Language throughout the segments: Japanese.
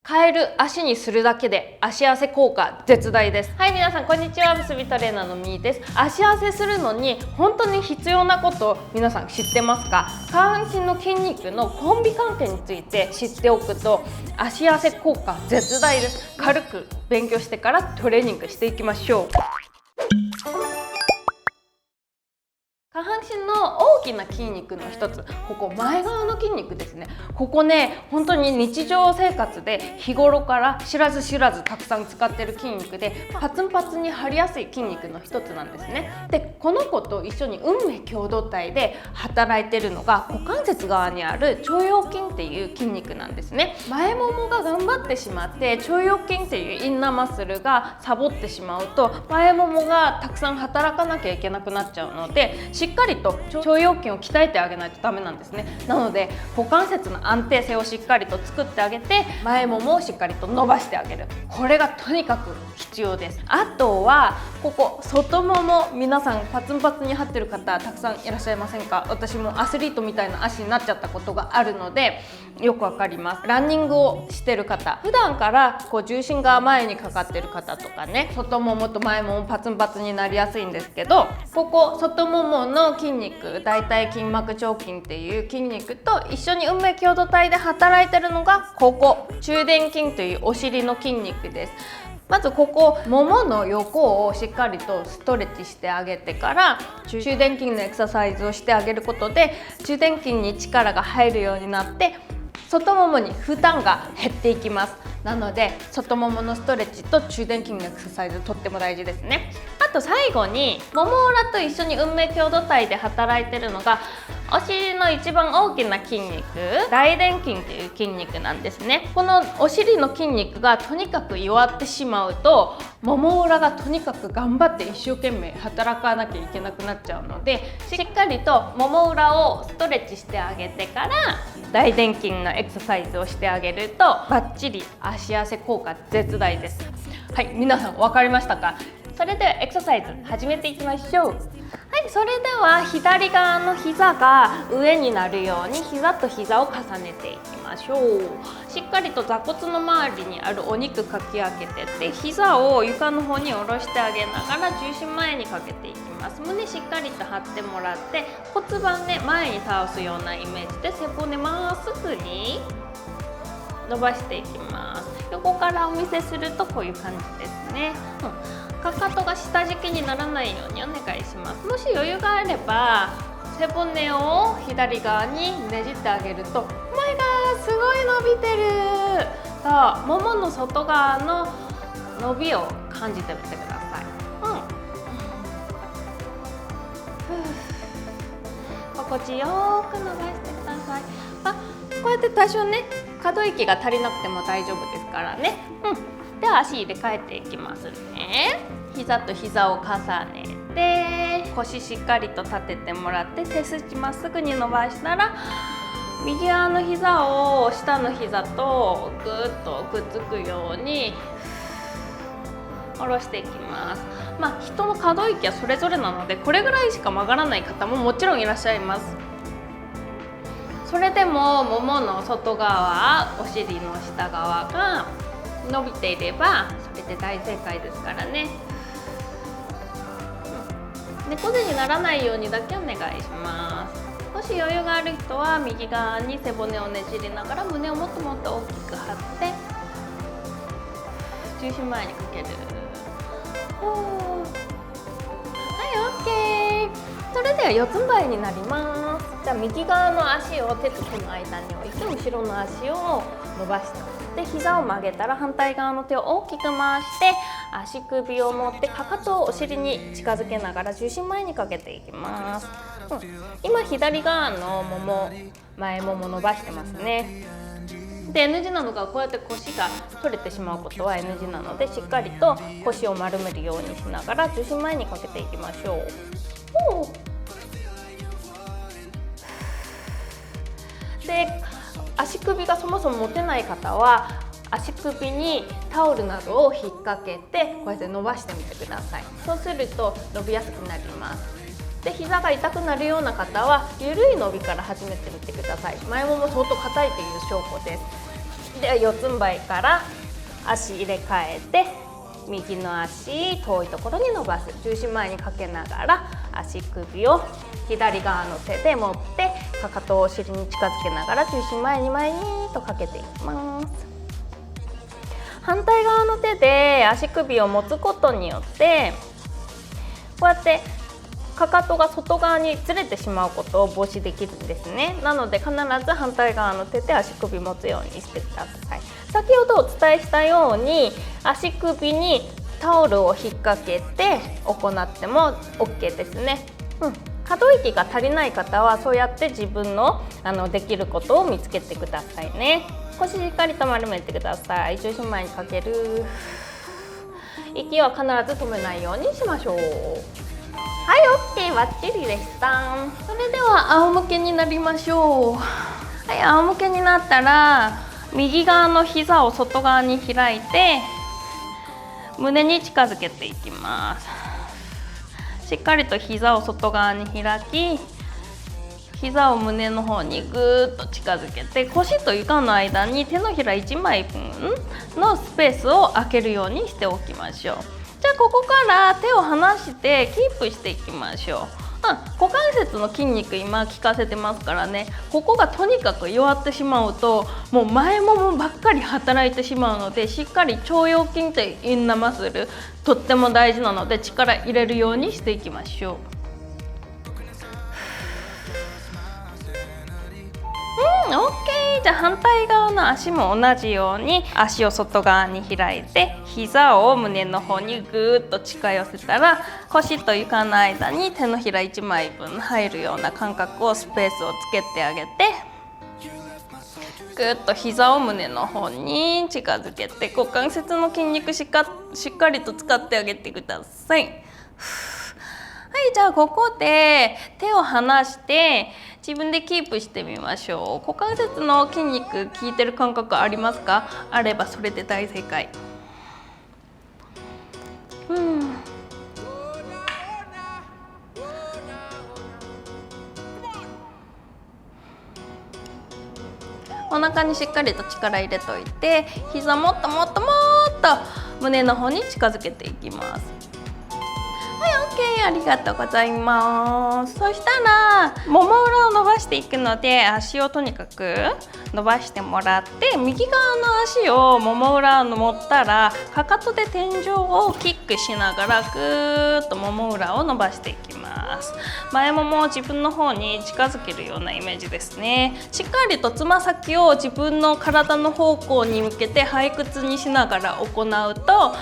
カエル足にするだけで足汗効果絶大です。はい、皆さんこんにちは。結びトレーナーのみーです。足汗するのに本当に必要なこと皆さん知ってますか？下半身の筋肉のコンビ関係について知っておくと足汗効果絶大です。軽く勉強してからトレーニングしていきましょう。下半身の大きな筋肉の一つ、ここ前側の筋肉ですね。ここね、本当に日常生活で日頃から知らず知らずたくさん使ってる筋肉で、パツンパツンに張りやすい筋肉の一つなんですね。で、この子と一緒に運命共同体で働いてるのが股関節側にある腸腰筋っていう筋肉なんですね。前ももが頑張ってしまって腸腰筋っていうインナーマッスルがサボってしまうと、前ももがたくさん働かなきゃいけなくなっちゃうので、しっかりと腸腰筋を鍛えてあげないとダメなんですね。なので股関節の安定性をしっかりと作ってあげて、前ももをしっかりと伸ばしてあげる、これがとにかく必要です。あとはここ外もも、皆さんパツンパツンに張ってる方たくさんいらっしゃいませんか？私もアスリートみたいな足になっちゃったことがあるのでよくわかります。ランニングをしてる方、普段から重心が前にかかってる方とかね、外ももと前ももパツンパツンになりやすいんですけど、ここ外ももの筋肉、大腿筋膜腸筋っていう筋肉と一緒に運命共同体で働いてるのがここ中殿筋というお尻の筋肉です。まずここももの横をしっかりとストレッチしてあげてから中殿筋のエクササイズをしてあげることで、中殿筋に力が入るようになって外ももに負担が減っていきます。なので外もものストレッチと中殿筋のエクササイズとっても大事ですね。あと最後にもも裏と一緒に運命共同体で働いてるのがお尻の一番大きな筋肉、大臀筋という筋肉なんですね。このお尻の筋肉がとにかく弱ってしまうと、もも裏がとにかく頑張って一生懸命働かなきゃいけなくなっちゃうので、しっかりともも裏をストレッチしてあげてから大臀筋のエクササイズをしてあげるとバッチリ足汗効果絶大です。はい、皆さん分かりましたか？それではエクササイズ始めていきましょう。はい、それでは左側の膝が上になるように膝と膝を重ねていきましょう。しっかりと座骨の周りにあるお肉かき上げてって、膝を床の方に下ろしてあげながら重心前にかけていきます。胸しっかりと張ってもらって骨盤ね、前に倒すようなイメージで背骨まっすぐに伸ばしていきます。横からお見せするとこういう感じですね。かかとが下敷きにならないようにお願いします。もし余裕があれば背骨を左側にねじってあげると、前がすごい伸びてる。さあ、ももの外側の伸びを感じてみてください。心地よく伸ばしてください。こうやって多少ね可動域が足りなくても大丈夫ですからね。では足入れ替えていきますね。膝と膝を重ねて腰しっかりと立ててもらって、背筋まっすぐに伸ばしたら右側の膝を下の膝とぐっとくっつくように下ろしていきます。人の可動域はそれぞれなのでこれぐらいしか曲がらない方ももちろんいらっしゃいます。それでもももの外側、お尻の下側が伸びていればそれで大正解ですからね。猫背にならないようにだけお願いします。もし余裕がある人は右側に背骨をねじりながら胸をもっともっと大きく張って重心前にかける。はい、OK。それでは四つん這いになります。じゃあ右側の足を手と手の間に置いて後ろの足を伸ばして、膝を曲げたら反対側の手を大きく回して足首を持ってかかとをお尻に近づけながら重心前にかけていきます。今左側のもも、前もも伸ばしてますね。で NG なのがこうやって腰が取れてしまうことは NG なので、しっかりと腰を丸めるようにしながら重心前にかけていきましょう。で足首がそもそも持てない方は足首にタオルなどを引っ掛けてこうやって伸ばしてみてください。そうすると伸びやすくなります。で膝が痛くなるような方は緩い伸びから始めてみてください。前もも相当硬いという証拠です。で四つん這いから足入れ替えて、右の足遠いところに伸ばす。重心前にかけながら足首を左側の手で持ってかかとをお尻に近づけながら重心前に前にとかけていきます。反対側の手で足首を持つことによってこうやってかかとが外側にずれてしまうことを防止できるんですね。なので必ず反対側の手で足首持つようにしてください。先ほどお伝えしたように足首にタオルを引っ掛けて行っても OK ですね。可動域が足りない方はそうやって自分のできることを見つけてくださいね。腰しっかりと丸めてください。重心前にかける。息は必ず止めないようにしましょう。はい、OK、バッチリでした。それでは仰向けになりましょう。はい、仰向けになったら右側の膝を外側に開いて胸に近づけていきます。しっかりと膝を外側に開き、膝を胸の方にぐーっと近づけて、腰と床の間に手のひら1枚分のスペースを空けるようにしておきましょう。じゃあここから手を離してキープしていきましょう。股関節の筋肉今効かせてますからね。ここがとにかく弱ってしまうともう前ももばっかり働いてしまうので、しっかり腸腰筋というインナーマッスルとっても大事なので力入れるようにしていきましょう。OK。 じゃあ反対側の足も同じように足を外側に開いて膝を胸の方にぐーっと近寄せたら、腰と床の間に手のひら1枚分入るような感覚をスペースをつけてあげて、ぐーっと膝を胸の方に近づけて股関節の筋肉しっかりと使ってあげてください。はい、じゃあここで手を離して自分でキープしてみましょう。股関節の筋肉効いてる感覚ありますか？あればそれで大正解。お腹にしっかりと力入れといて、膝もっともっともっと胸の方に近づけていきます。はい、OK、ありがとうございます。そしたらもも裏を伸ばしていくので、足をとにかく伸ばしてもらって、右側の足をもも裏を持ったらかかとで天井をキックしながらぐーっともも裏を伸ばしていきます。前ももを自分の方に近づけるようなイメージですね。しっかりとつま先を自分の体の方向に向けて背屈にしながら行うと、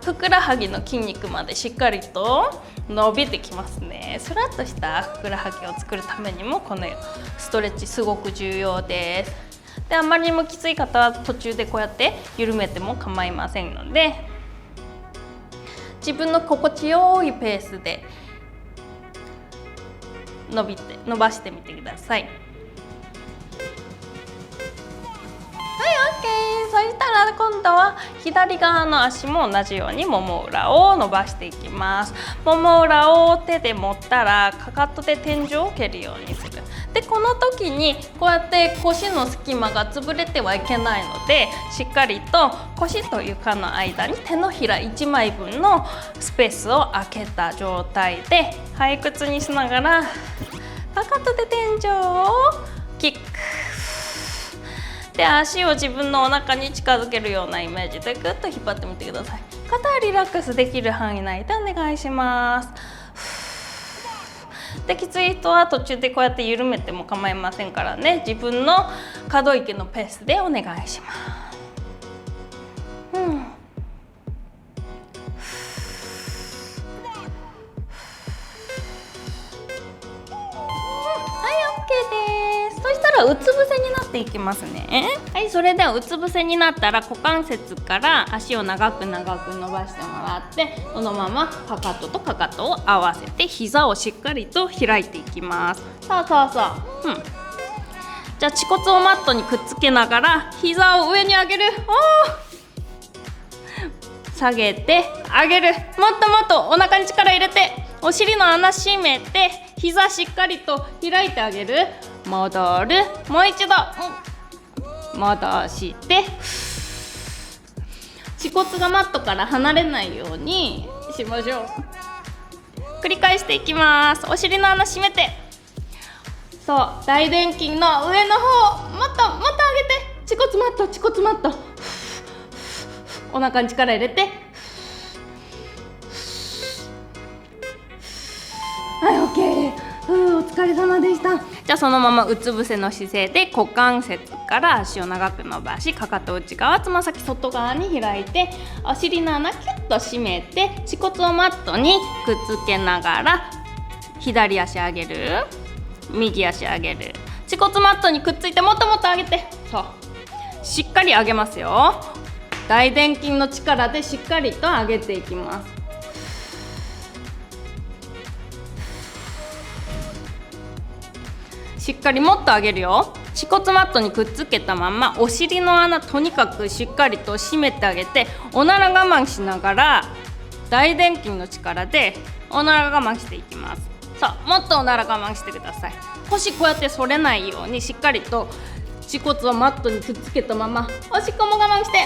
ふくらはぎの筋肉までしっかりと伸びてきますね。スラッとしたふくらはぎを作るためにもこのストレッチすごく重要です。で、あまりにもきつい方は途中でこうやって緩めても構いませんので、自分の心地よいペースで伸ばしてみてください。そしたら今度は左側の足も同じようにもも裏を伸ばしていきます。もも裏を手で持ったらかかとで天井を蹴るようにする。で、この時にこうやって腰の隙間が潰れてはいけないので、しっかりと腰と床の間に手のひら1枚分のスペースを空けた状態で背屈にしながらかかとで天井をキックで、足を自分のお腹に近づけるようなイメージでぐっと引っ張ってみてください。肩はリラックスできる範囲内でお願いします。で、きつい人は途中でこうやって緩めても構いませんからね、自分の可動域のペースでお願いします。そしたらうつ伏せになっていきますね。はい、それではうつ伏せになったら股関節から足を長く長く伸ばしてもらって、そのままかかととかかとを合わせて膝をしっかりと開いていきます。そうそうそう。じゃあ恥骨をマットにくっつけながら膝を上に上げる。下げて上げる。もっともっとお腹に力入れて、お尻の穴閉めて膝しっかりと開いてあげる。戻る。もう一度。戻して恥骨がマットから離れないようにしましょう。繰り返していきます。お尻の穴閉めて、そう大臀筋の上の方もっと上げて、恥骨マット恥骨マット、お腹に力入れて、はい OK。お疲れ様でした。じゃあそのままうつ伏せの姿勢で股関節から足を長く伸ばし、かかと内側、つま先外側に開いて、お尻の穴キュッと締めて、恥骨をマットにくっつけながら左足上げる、右足上げる、恥骨マットにくっついてもっともっと上げて、そうしっかり上げますよ。大臀筋の力でしっかりと上げていきます。しっかりもっと上げるよ。恥骨マットにくっつけたままお尻の穴とにかくしっかりと締めてあげて、おなら我慢しながら大臀筋の力でおなら我慢していきます。さあもっとおなら我慢してください。腰こうやって反れないようにしっかりと恥骨をマットにくっつけたままおしっこも我慢して、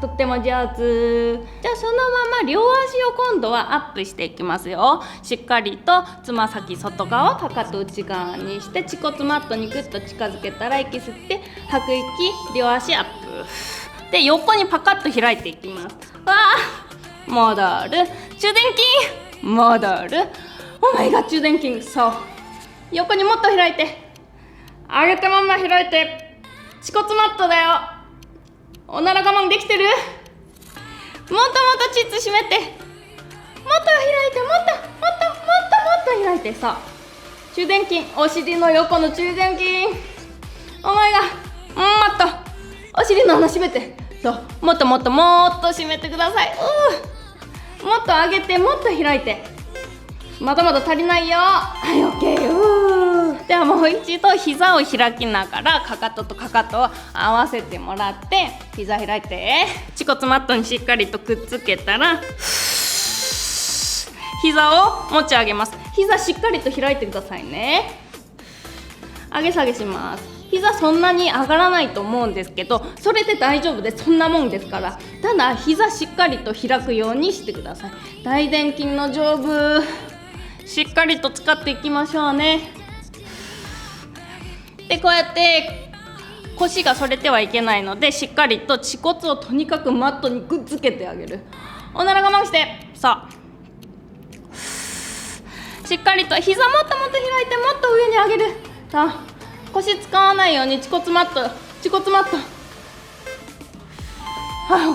とっても上手。じゃあそのまま両足を今度はアップしていきますよ。しっかりとつま先外側、かかと内側にして、恥骨マットにグッと近づけたら息吸って吐く息、両足アップで横にパカッと開いていきます。戻る、中殿筋戻る、お前が中殿筋、そう横にもっと開いて、上げたまま開いて、恥骨マットだよ。おなら我慢できてる？もっともっと膣締めて、もっと開いて、もっと開いて、さあ中殿筋、お尻の横の中殿筋、お前がもっとお尻の穴締めて、そうもっともっともっと締めてください。もっと上げて、もっと開いて、まだまだ足りないよ。はい OK。ではもう一度膝を開きながらかかととかかとを合わせてもらって、膝開いて恥骨マットにしっかりとくっつけたら膝を持ち上げます。膝しっかりと開いてくださいね。上げ下げします。膝そんなに上がらないと思うんですけど、それで大丈夫です。そんなもんですから。ただ膝しっかりと開くようにしてください。大臀筋の上部しっかりと使っていきましょうね。でこうやって腰が反れてはいけないので、しっかりと恥骨をとにかくマットにくっつけてあげる。おなら我慢して、さあしっかりと膝もっともっと開いて、もっと上に上げる。さあ腰使わないように恥骨マット、恥骨マット、はい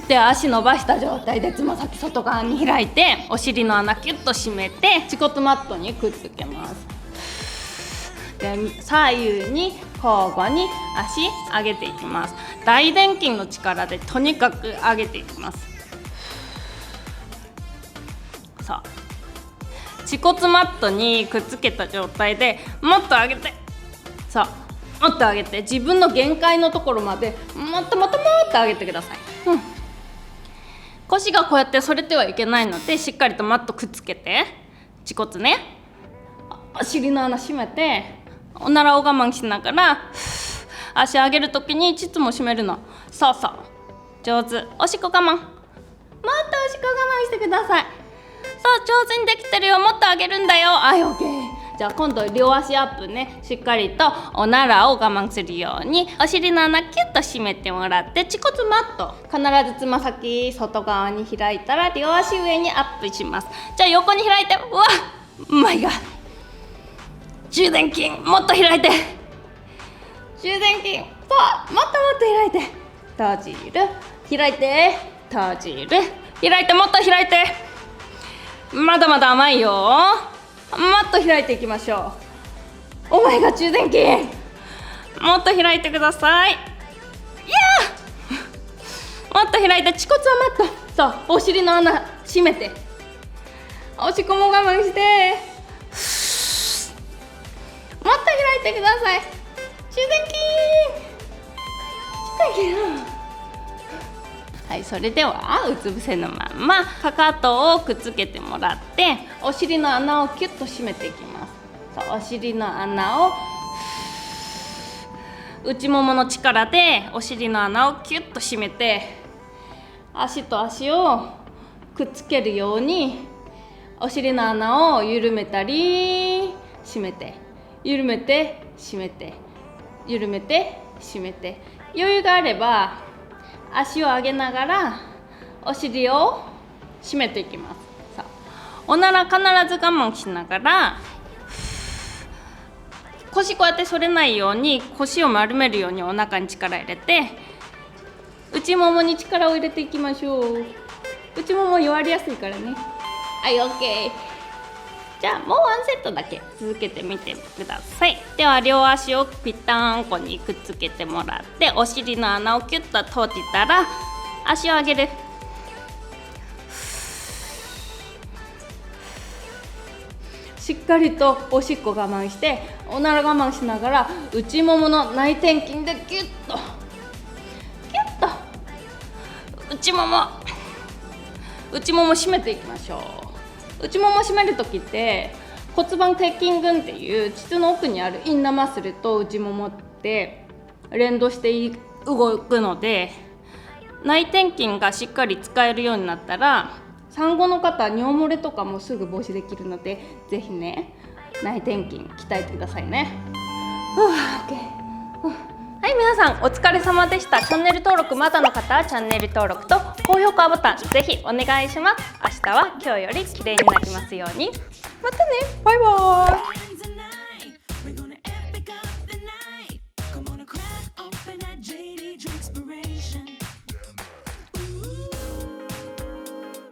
OK。で足伸ばした状態でつま先外側に開いて、お尻の穴キュッと締めて恥骨マットにくっつけます。で左右に交互に足上げていきます。大臀筋の力でとにかく上げていきます。さあ恥骨マットにくっつけた状態でもっと上げて、さあもっと上げて、自分の限界のところまでもっともっともっと上げてください。腰がこうやって反れてはいけないので、しっかりとマットくっつけて、恥骨ね、お尻の穴閉めて、おならを我慢しながら足上げるときに膣も締めるの。そうそう上手。おしっこ我慢、もっとおしっこ我慢してください。そう上手にできてるよ。もっと上げるんだよ。はい OK。 じゃあ今度両足アップね。しっかりとおならを我慢するようにお尻の穴キュッと締めてもらって、恥骨マット必ずつま先外側に開いたら両足上にアップします。じゃあ横に開いて、うわっマイガー、中殿筋もっと開いて、中殿筋、そうもっともっと開いて、閉じる、開いて閉じる、開いてもっと開いて、まだまだ甘いよ。もっと開いていきましょう。お前が中殿筋、もっと開いてください。いやもっと開いて、恥骨はマット、そうお尻の穴閉めて、おしっこも我慢して、もっと開いてください。中殿筋、はい、それではうつ伏せのままかかとをくっつけてもらって、お尻の穴をキュッと締めていきます。そうお尻の穴を内ももの力でお尻の穴をキュッと締めて、足と足をくっつけるようにお尻の穴を緩めたり締めて、緩めて締めて、緩めて締めて、余裕があれば足を上げながらお尻を締めていきます。さあ、おなら必ず我慢しながら、腰こうやって反れないように腰を丸めるようにお腹に力入れて、内ももに力を入れていきましょう。内もも弱りやすいからね。はい、 OK。 じゃあもうワンセットだけ続けてみてください。では両足をぴったんこにくっつけてもらって、お尻の穴をキュッと閉じたら足を上げる。しっかりとおしっこ我慢して、おなら我慢しながら内ももの内転筋でギュッとギュッと内もも締めていきましょう。内もも締めるときって骨盤底筋群っていう膣の奥にあるインナーマッスルと内ももって連動して動くので、内転筋がしっかり使えるようになったら、産後の方尿漏れとかもすぐ防止できるので、ぜひね内転筋鍛えてくださいね。はい、皆さんお疲れ様でした。チャンネル登録まだの方はチャンネル登録と高評価ボタンぜひお願いします。明日は今日より綺麗になりますように。またね、バイバーイ。